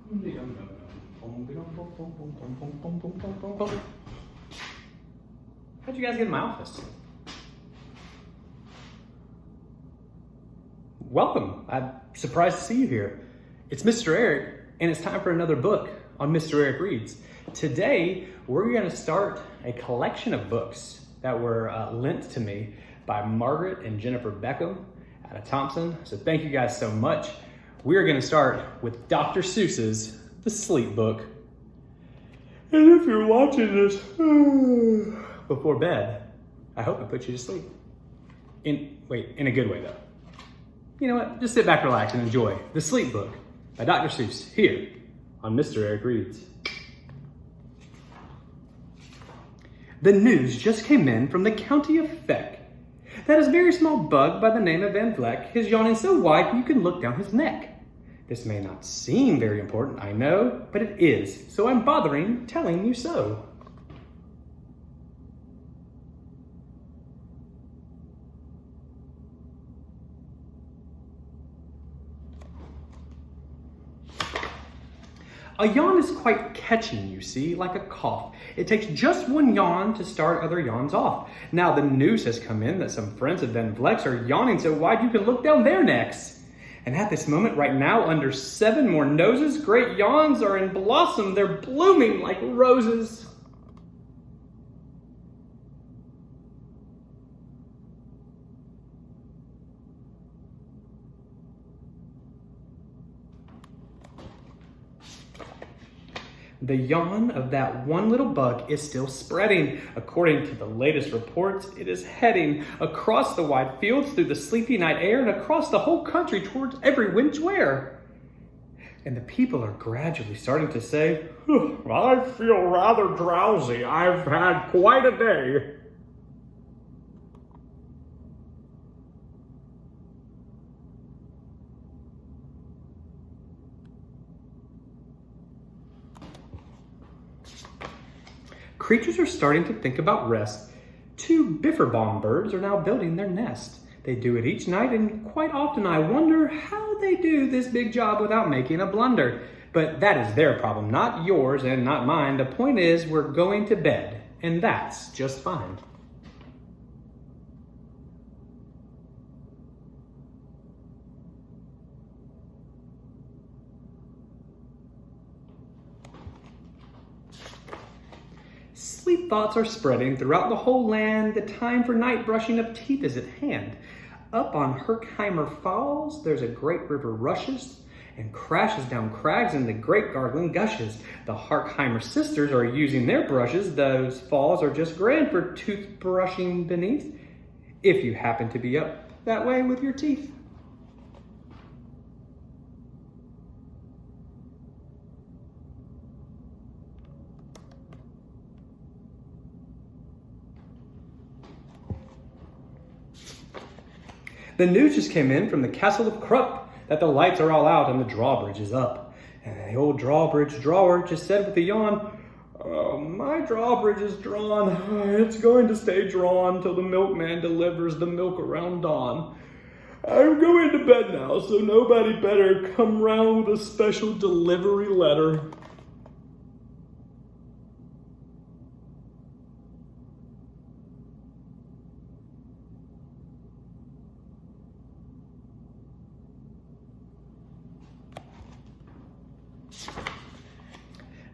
How'd you guys get in my office? Welcome. I'm surprised to see you here. It's Mr. Eric, and it's time for another book on Mr. Eric Reads. Today, we're going to start a collection of books that were lent to me by Margaret and Jennifer Beckham out of Thompson. So thank you guys so much. We are going to start with Dr. Seuss's The Sleep Book. And if you're watching this before bed, I hope it puts you to sleep. In a good way though. You know what? Just sit back, relax, and enjoy The Sleep Book by Dr. Seuss here on Mr. Eric Reads. The news just came in from the county of Feck that a very small bug by the name of Van Vleck is yawning so wide you can look down his neck. This may not seem very important, I know, but it is, so I'm bothering telling you so. A yawn is quite catching, you see, like a cough. It takes just one yawn to start other yawns off. Now the news has come in that some friends of Van Vleck's are yawning so wide you can look down their necks. And at this moment right now, under 7 more noses, great yawns are in blossom. They're blooming like roses. The yawn of that one little bug is still spreading. According to the latest reports, it is heading across the wide fields through the sleepy night air and across the whole country towards every which where. And the people are gradually starting to say, I feel rather drowsy. I've had quite a day. Creatures are starting to think about rest. 2 bifferbaum birds are now building their nest. They do it each night, and quite often I wonder how they do this big job without making a blunder. But that is their problem, not yours and not mine. The point is we're going to bed, and that's just fine. Sleep thoughts are spreading throughout the whole land. The time for night brushing of teeth is at hand. Up on Herkheimer Falls, there's a great river rushes and crashes down crags and the great gargling gushes. The Herkheimer sisters are using their brushes. Those falls are just grand for toothbrushing beneath, if you happen to be up that way with your teeth. The news just came in from the castle of Krupp that the lights are all out and the drawbridge is up. And the old drawbridge drawer just said with a yawn, my drawbridge is drawn. It's going to stay drawn till the milkman delivers the milk around dawn. I'm going to bed now, so nobody better come round with a special delivery letter.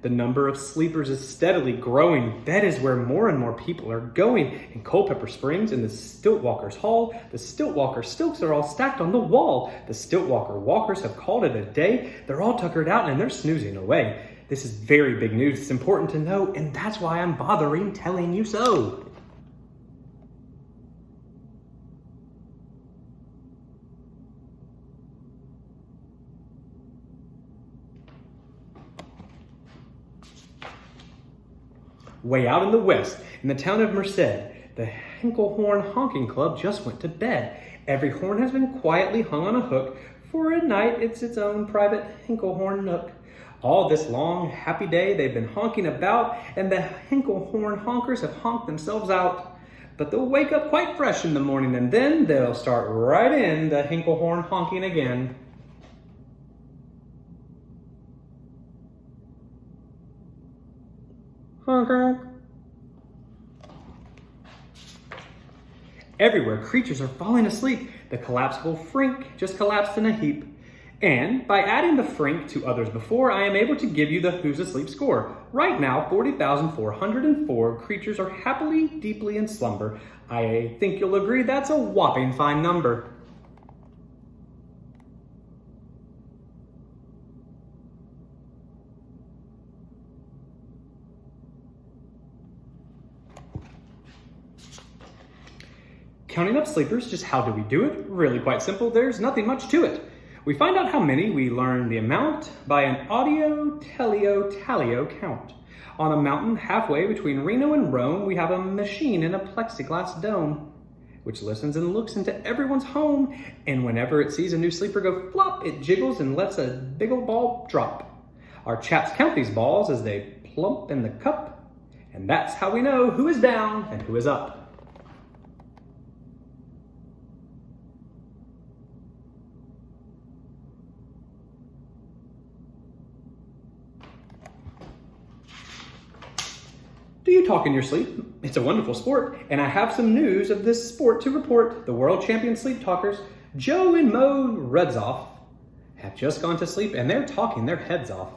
The number of sleepers is steadily growing. That is where more and more people are going. In Culpeper Springs, in the Stiltwalkers' Hall, the Stiltwalker stilts are all stacked on the wall. The Stiltwalker walkers have called it a day. They're all tuckered out and they're snoozing away. This is very big news. It's important to know, and that's why I'm bothering telling you so. Way out in the west, in the town of Merced, the Hinklehorn Honking Club just went to bed. Every horn has been quietly hung on a hook. For a night, it's its own private Hinklehorn nook. All this long, happy day, they've been honking about, and the Hinklehorn honkers have honked themselves out. But they'll wake up quite fresh in the morning, and then they'll start right in the Hinklehorn honking again. Everywhere, creatures are falling asleep. The collapsible frink just collapsed in a heap. And by adding the frink to others before, I am able to give you the Who's Asleep score. Right now, 40,404 creatures are happily, deeply in slumber. I think you'll agree that's a whopping fine number. Counting up sleepers, just how do we do it? Really quite simple, there's nothing much to it. We find out how many, we learn the amount by an audio-teleo-tallyo count. On a mountain halfway between Reno and Rome, we have a machine in a plexiglass dome, which listens and looks into everyone's home, and whenever it sees a new sleeper go flop, it jiggles and lets a big old ball drop. Our chaps count these balls as they plump in the cup, and that's how we know who is down and who is up. Do you talk in your sleep? It's a wonderful sport, and I have some news of this sport to report. The world champion sleep talkers, Joe and Mo Redzoff, have just gone to sleep, and they're talking their heads off.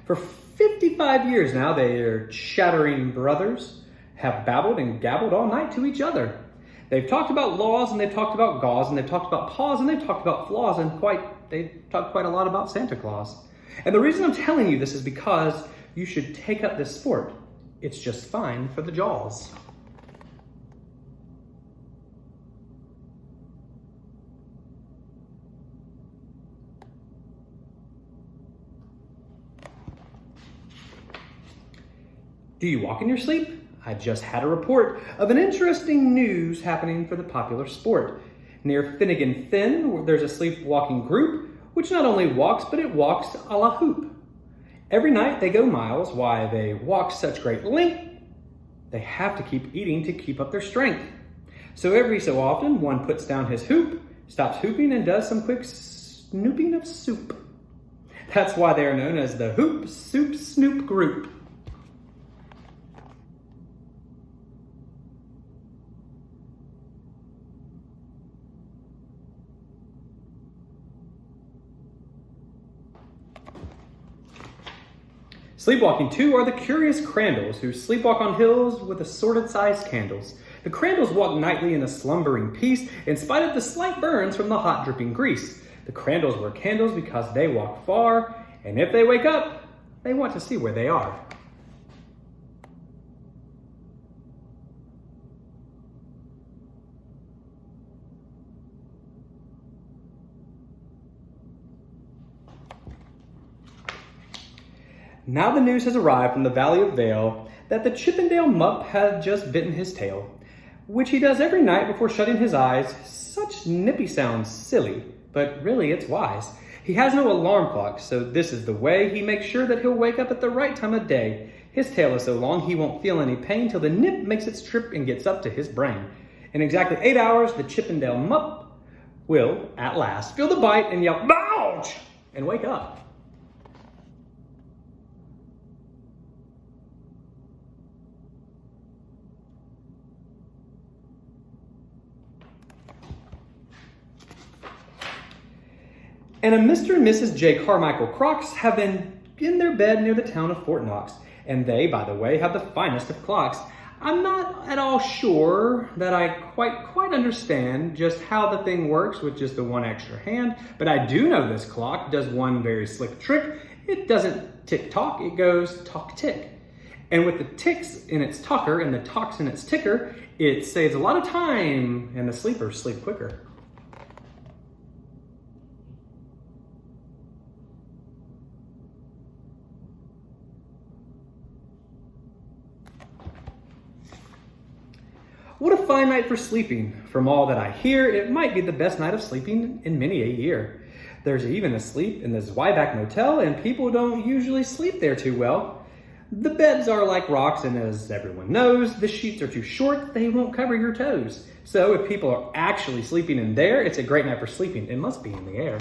For 55 years now, their chattering brothers have babbled and gabbled all night to each other. They've talked about laws, and they've talked about gauze, and they've talked about paws, and they've talked about flaws, and they've talked quite a lot about Santa Claus. And the reason I'm telling you this is because you should take up this sport. It's just fine for the jaws. Do you walk in your sleep? I just had a report of an interesting news happening for the popular sport. Near Finnegan Fen, there's a sleepwalking group, which not only walks, but it walks a la hoop. Every night they go miles. Why they walk such great length? They have to keep eating to keep up their strength. So every so often, one puts down his hoop, stops hooping, and does some quick snooping of soup. That's why they are known as the Hoop Soup Snoop Group. Sleepwalking too are the curious crandles who sleepwalk on hills with assorted sized candles. The crandles walk nightly in a slumbering peace in spite of the slight burns from the hot dripping grease. The crandles wear candles because they walk far, and if they wake up, they want to see where they are. Now the news has arrived from the Valley of Vale that the Chippendale Mupp had just bitten his tail, which he does every night before shutting his eyes. Such nippy sounds silly, but really it's wise. He has no alarm clock, so this is the way he makes sure that he'll wake up at the right time of day. His tail is so long he won't feel any pain till the nip makes its trip and gets up to his brain. In exactly 8 hours, the Chippendale Mupp will, at last, feel the bite and yell, "Ouch!" and wake up. And a Mr. and Mrs. J. Carmichael Crocs have been in their bed near the town of Fort Knox. And they, by the way, have the finest of clocks. I'm not at all sure that I quite understand just how the thing works with just the one extra hand, but I do know this clock does one very slick trick. It doesn't tick-tock, it goes talk-tick. And with the ticks in its talker and the talks in its ticker, it saves a lot of time and the sleepers sleep quicker. What a fine night for sleeping. From all that I hear, it might be the best night of sleeping in many a year. There's even a sleep in the Zweiback Motel, and people don't usually sleep there too well. The beds are like rocks, and as everyone knows, the sheets are too short, they won't cover your toes. So if people are actually sleeping in there, it's a great night for sleeping. It must be in the air.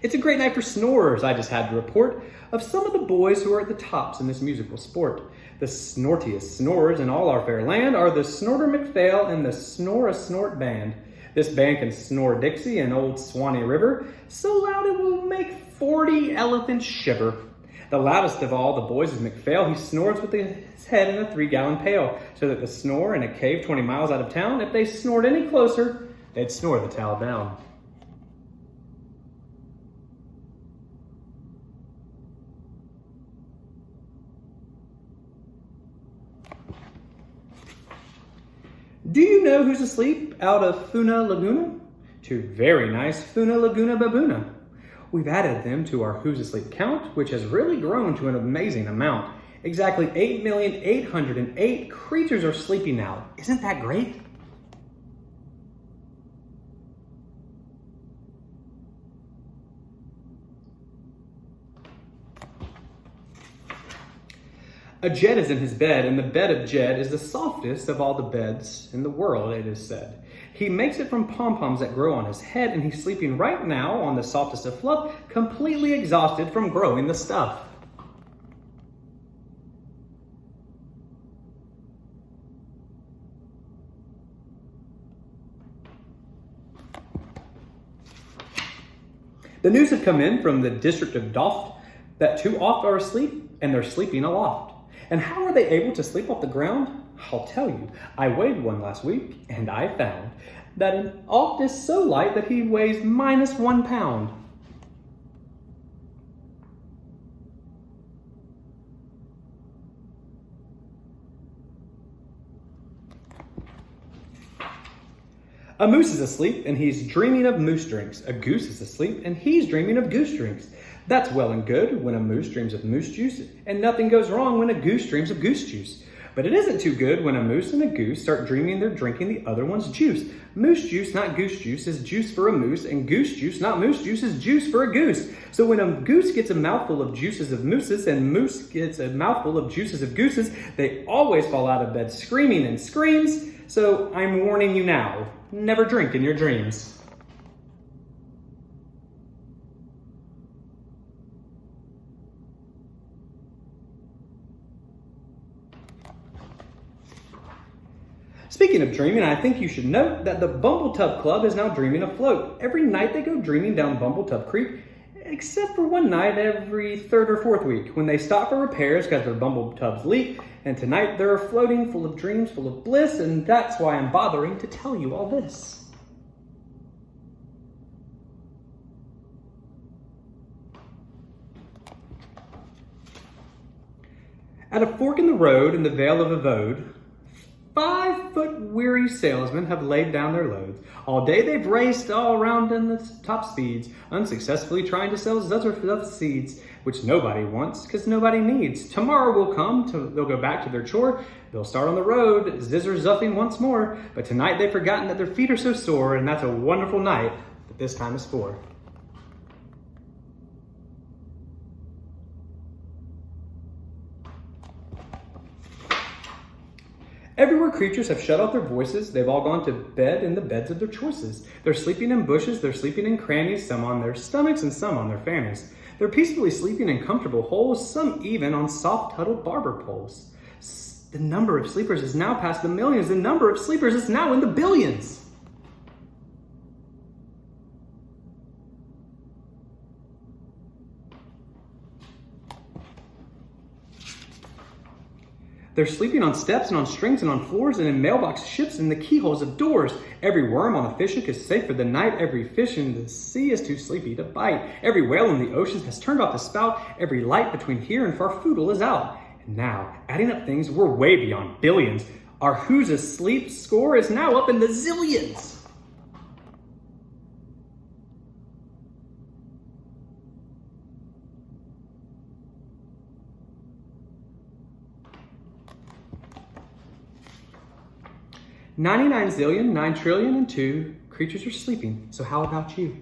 It's a great night for snorers, I just had to report, of some of the boys who are at the tops in this musical sport. The snortiest snorers in all our fair land are the Snorter McPhail and the Snore-a-Snort Band. This band can snore Dixie and Old Swanee River, so loud it will make 40 elephants shiver. The loudest of all the boys is McPhail. He snores with his head in a 3-gallon pail, so that the snore in a cave 20 miles out of town, if they snored any closer, they'd snore the towel down. Do you know who's asleep out of Funa Laguna? Two very nice Funa Laguna Baboona. We've added them to our Who's Asleep count, which has really grown to an amazing amount. Exactly 8,808 creatures are sleeping now. Isn't that great? A Jed is in his bed, and the bed of Jed is the softest of all the beds in the world, it is said. He makes it from pom-poms that grow on his head, and he's sleeping right now on the softest of fluff, completely exhausted from growing the stuff. The news have come in from the district of Doft that 2 oft are asleep, and they're sleeping aloft. And how are they able to sleep off the ground? I'll tell you. I weighed one last week, and I found that an oft is so light that he weighs -1 pound. A moose is asleep, and he's dreaming of moose drinks. A goose is asleep, and he's dreaming of goose drinks. That's well and good when a moose dreams of moose juice, and nothing goes wrong when a goose dreams of goose juice. But it isn't too good when a moose and a goose start dreaming they're drinking the other one's juice. Moose juice, not goose juice, is juice for a moose, and goose juice, not moose juice, is juice for a goose. So when a goose gets a mouthful of juices of mooses and moose gets a mouthful of juices of gooses, they always fall out of bed screaming and screams. So I'm warning you now, never drink in your dreams. Speaking of dreaming, I think you should note that the Bumbletub Club is now dreaming afloat. Every night they go dreaming down Bumbletub Creek, except for one night every 3rd or 4th week when they stop for repairs because their Bumbletubs leak. And tonight they're floating full of dreams, full of bliss, and that's why I'm bothering to tell you all this. At a fork in the road in the Vale of Avode, 5-foot weary salesmen have laid down their loads. All day they've raced all around in the top speeds, unsuccessfully trying to sell Zuther seeds, which nobody wants because nobody needs. Tomorrow will come, they'll go back to their chore, they'll start on the road, zizzer zuffing once more, but tonight they've forgotten that their feet are so sore, and that's a wonderful night that this time is for. Everywhere creatures have shut off their voices, they've all gone to bed in the beds of their choices. They're sleeping in bushes, they're sleeping in crannies, some on their stomachs and some on their fannies. They're peacefully sleeping in comfortable holes, some even on soft-huddled barber poles. The number of sleepers is now past the millions. The number of sleepers is now in the billions. They're sleeping on steps and on strings and on floors and in mailbox ships and the keyholes of doors. Every worm on the fish hook is safe for the night. Every fish in the sea is too sleepy to bite. Every whale in the ocean has turned off the spout. Every light between here and Farfoodle is out. And now, adding up things, we're way beyond billions. Our Who's Asleep score is now up in the zillions. $99 zillion, 9 trillion, and 2 creatures are sleeping. So how about you?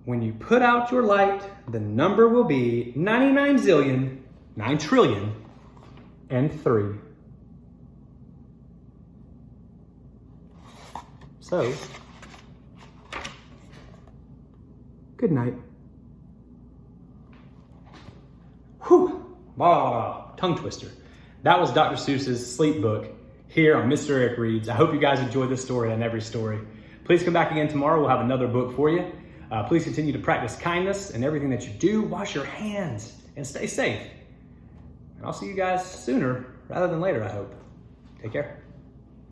When you put out your light, the number will be 99 zillion, 9 trillion, and 3. So, good night. Whew, tongue twister. That was Dr. Seuss's sleep book here on Mr. Eric Reads. I hope you guys enjoyed this story and every story. Please come back again tomorrow. We'll have another book for you. Please continue to practice kindness in everything that you do. Wash your hands and stay safe. And I'll see you guys sooner rather than later, I hope. Take care.